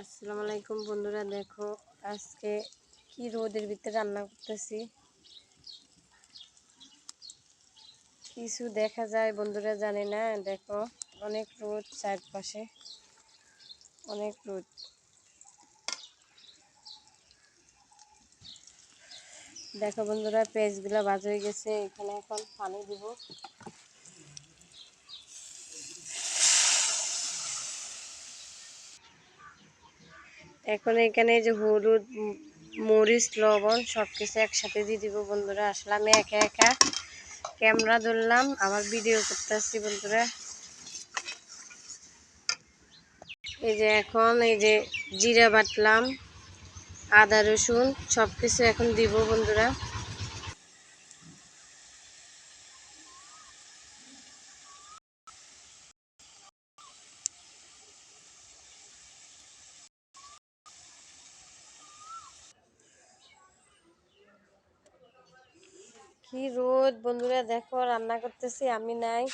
আসসালামু আলাইকুম বন্ধুরা, দেখো আজকে কি রোদের ভিতরে রান্না করতেছি। কিছু দেখা যায় বন্ধুরা, জানি না। দেখো অনেক রোদ, চারপাশে অনেক রোদ। দেখো বন্ধুরা, পেঁয়াজগুলো ভাজা হয়ে গেছে। এখানে এখন পানি দিব। এখন এখানে যে হলুদ, মরিচ, লবণ সব কিছু একসাথে দিয়ে দিব বন্ধুরা। আসলে আমি একা একা ক্যামেরা ধরলাম, আবার ভিডিও করতেছি বন্ধুরা। এই যে এখন এই যে জিরা বাটলাম, আদা রসুন সব কিছু এখন দিব বন্ধুরা। কি রোদ বন্ধুরা, দেখো রান্না করতেছি, আমি নাই,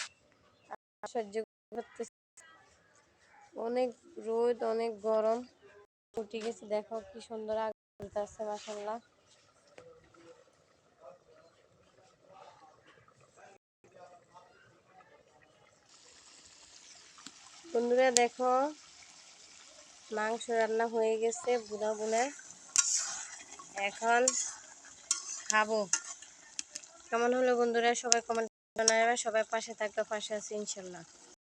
সহ্য করতেছি। অনেক রোদ, অনেক গরম। উঠে গেছে, দেখো কি সুন্দর আগুন জ্বলতেছে, মাশাআল্লাহ। বন্ধুরা দেখো, মাংস রান্না হয়ে গেছে বুনা বুনা। এখন খাবো। কেমন হলো বন্ধুরা, সবাই কমেন্ট জানাবে। সবাই পাশে থাকবে, পাশে আছি ইনশাল্লাহ।